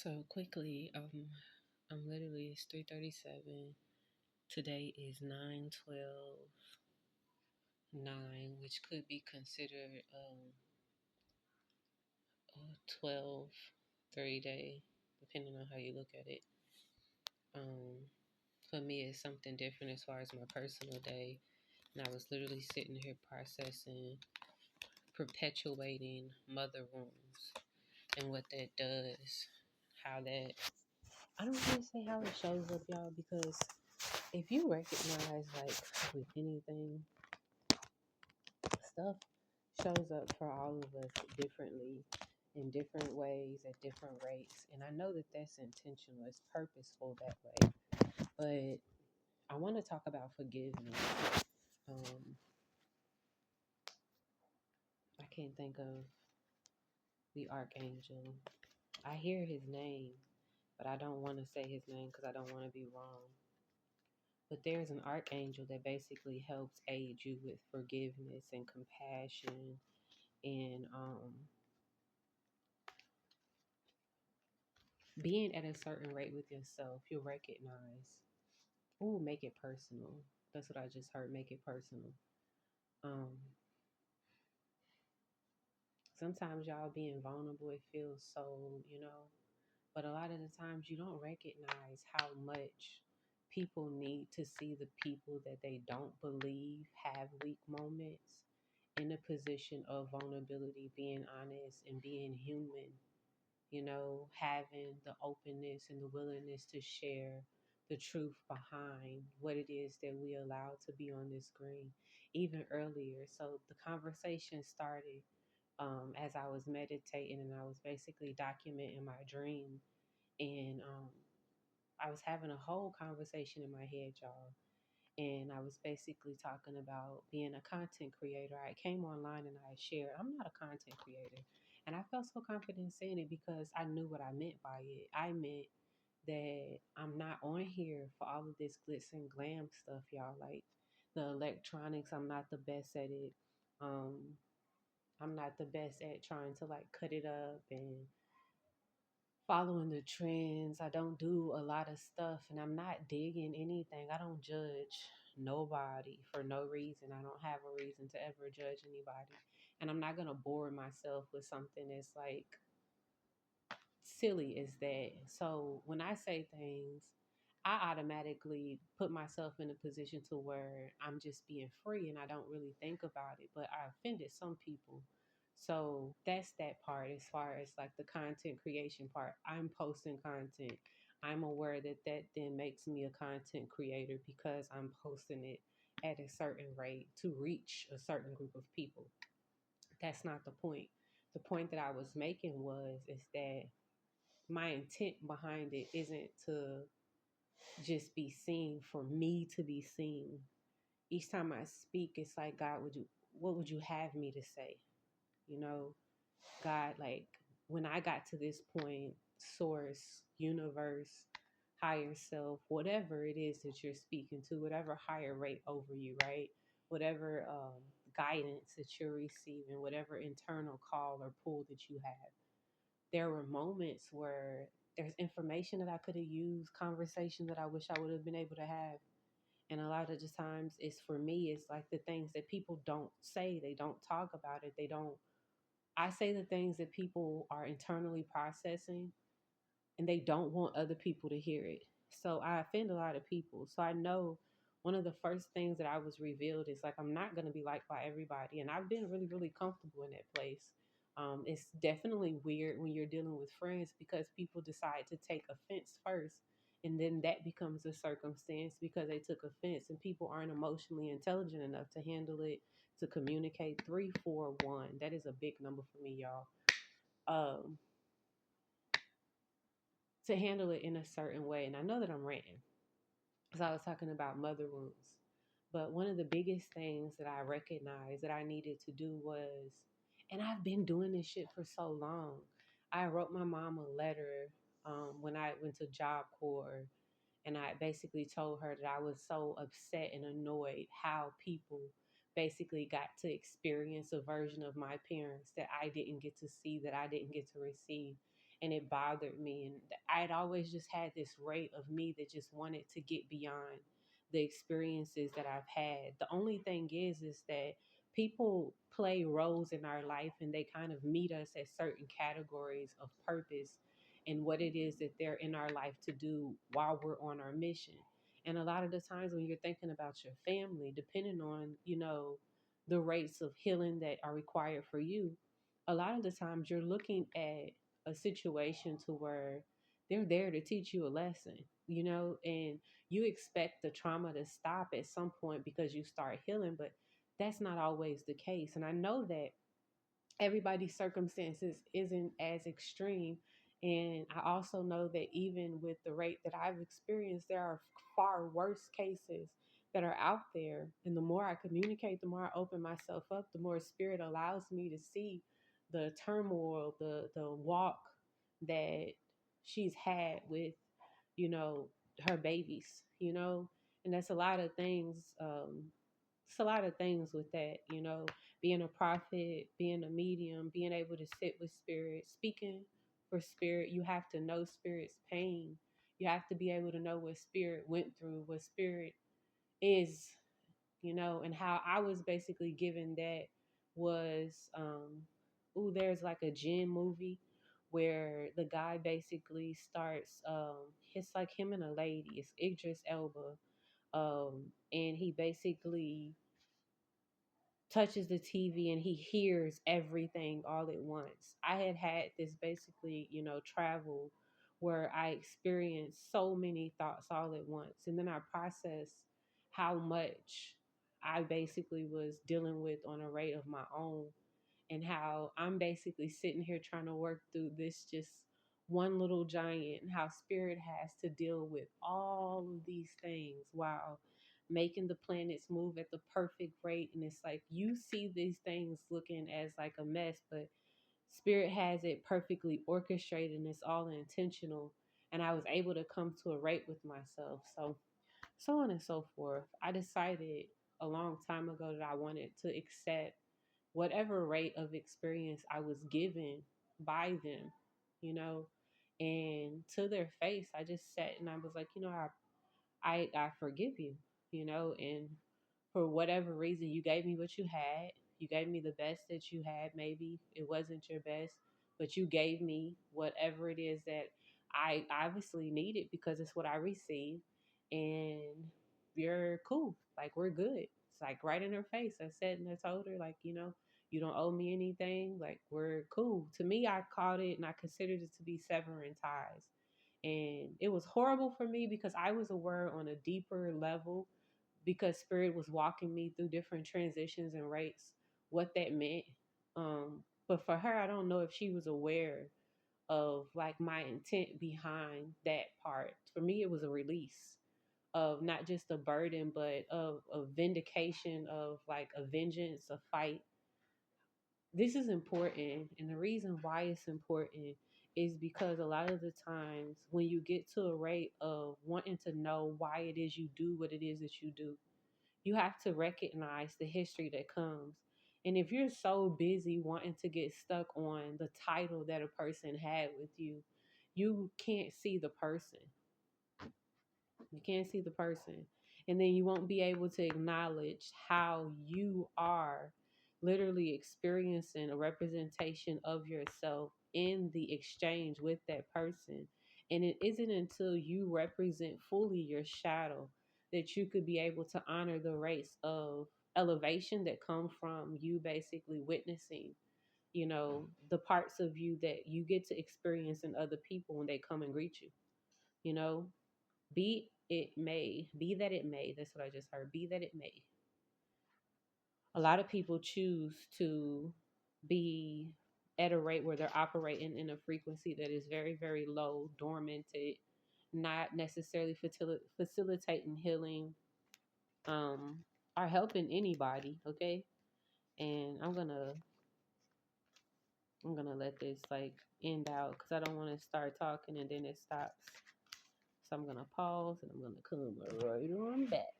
So quickly, I'm literally it's 3:37. Today is 9/12/9, which could be considered a 12-30 day, depending on how you look at it. Um, for me, it's something different as far as my personal day, and I was literally sitting here processing, perpetuating mother wounds and what that does, how that I don't want to say how it shows up, y'all, because if you recognize, like, with anything, stuff shows up for all of us differently in different ways at different rates. And I know that that's intentional, it's purposeful that way. But I want to talk about forgiveness. Um, I can't think of the archangel. I hear his name, but I don't want to say his name because I don't want to be wrong. But there's an archangel that basically helps aid you with forgiveness and compassion and being at a certain rate with yourself. You'll recognize, ooh, make it personal. That's what I just heard, make it personal. Um, Sometimes y'all being vulnerable, it feels so, but a lot of the times you don't recognize how much people need to see the people that they don't believe have weak moments in a position of vulnerability, being honest and being human, having the openness and the willingness to share the truth behind what it is that we allow to be on this screen, even earlier. So the conversation started as I was meditating and I was basically documenting my dream. And I was having a whole conversation in my head, y'all. And I was basically talking about being a content creator. I came online and I shared, I'm not a content creator. And I felt so confident saying it because I knew what I meant by it. I meant that I'm not on here for all of this glitz and glam stuff, y'all. Like the electronics, I'm not the best at it. Um, I'm not the best at trying to like cut it up and following the trends. I don't do a lot of stuff and I'm not digging anything. I don't judge nobody for no reason. I don't have a reason to ever judge anybody. And I'm not going to bore myself with something that's like silly as that. So when I say things, I automatically put myself in a position to where I'm just being free and I don't really think about it, but I offended some people. So that's that part as far as like the content creation part. I'm posting content. I'm aware that that then makes me a content creator because I'm posting it at a certain rate to reach a certain group of people. That's not the point. The point that I was making was is that my intent behind it isn't to just be seen for me to be seen. Each time I speak, it's like, God, what would you have me to say? You know, God, like when I got to this point, source, universe, higher self, whatever it is that you're speaking to, whatever higher rate over you, right? Whatever guidance that you're receiving, whatever internal call or pull that you have. There were moments where there's information that I could have used, conversation that I wish I would have been able to have. And a lot of the times it's for me, it's like the things that people don't say, they don't talk about it, they don't. I say the things that people are internally processing and they don't want other people to hear it. So I offend a lot of people. So I know one of the first things that I was revealed is like I'm not going to be liked by everybody, and I've been really, really comfortable in that place. It's definitely weird when you're dealing with friends because people decide to take offense first, and then that becomes a circumstance because they took offense, and people aren't emotionally intelligent enough to handle it, to communicate. 3, 4, 1. That is a big number for me, y'all. Um, to handle it in a certain way. And I know that I'm ranting because I was talking about mother wounds. But one of the biggest things that I recognized that I needed to do was, and I've been doing this shit for so long. I wrote my mom a letter when I went to Job Corps, and I basically told her that I was so upset and annoyed how people basically got to experience a version of my parents that I didn't get to see, that I didn't get to receive. and it bothered me. And I had always just had this rate of me that just wanted to get beyond the experiences that I've had. The only thing is that people play roles in our life and they kind of meet us at certain categories of purpose and what it is that they're in our life to do while we're on our mission. And a lot of the times when you're thinking about your family, depending on, the rates of healing that are required for you, a lot of the times you're looking at a situation to where they're there to teach you a lesson, and you expect the trauma to stop at some point because you start healing, but that's not always the case. And I know that everybody's circumstances isn't as extreme. And I also know that even with the rate that I've experienced, there are far worse cases that are out there. And the more I communicate, the more I open myself up, the more spirit allows me to see the turmoil, the walk that she's had with, you know, her babies, and that's a lot of things. It's a lot of things with that, being a prophet, being a medium, being able to sit with spirit, speaking for spirit. You have to know spirit's pain. You have to be able to know what spirit went through, what spirit is, and how I was basically given that was, there's like a Jin movie where the guy basically starts, it's like him and a lady, it's Idris Elba, and he basically touches the TV and he hears everything all at once. I had this basically, travel where I experienced so many thoughts all at once. And then I processed how much I basically was dealing with on a rate of my own, and how I'm basically sitting here trying to work through this just one little giant, and how spirit has to deal with all of these things while making the planets move at the perfect rate. And it's like you see these things looking as like a mess, but spirit has it perfectly orchestrated and it's all intentional. And I was able to come to a rate with myself. So on and so forth. I decided a long time ago that I wanted to accept whatever rate of experience I was given by them, you know, and to their face, I just sat and I was like, I forgive you, and for whatever reason, you gave me what you had. You gave me the best that you had. Maybe it wasn't your best, but you gave me whatever it is that I obviously needed because it's what I received. And you're cool. Like, we're good. It's like right in her face. I said and I told her, like, you don't owe me anything. Like, we're cool. To me, I called it and I considered it to be severing ties. And it was horrible for me because I was aware on a deeper level, because spirit was walking me through different transitions and rates, what that meant. But for her, I don't know if she was aware of like my intent behind that part. For me, it was a release of not just a burden, but of a vindication, of like a vengeance, a fight. This is important. And the reason why it's important is because a lot of the times when you get to a rate of wanting to know why it is you do what it is that you have to recognize the history that comes. And if you're so busy wanting to get stuck on the title that a person had with you can't see the person. You can't see the person. And then you won't be able to acknowledge how you are literally experiencing a representation of yourself in the exchange with that person. And it isn't until you represent fully your shadow that you could be able to honor the race of elevation that come from you basically witnessing, the parts of you that you get to experience in other people when they come and greet you, you know be that it may. That's what I just heard. Be that it may. A lot of people choose to be at a rate where they're operating in a frequency that is very, very low, dormanted, not necessarily facilitating healing, or helping anybody. Okay, and I'm gonna let this like end out because I don't want to start talking and then it stops. So I'm gonna pause and I'm gonna come right on back.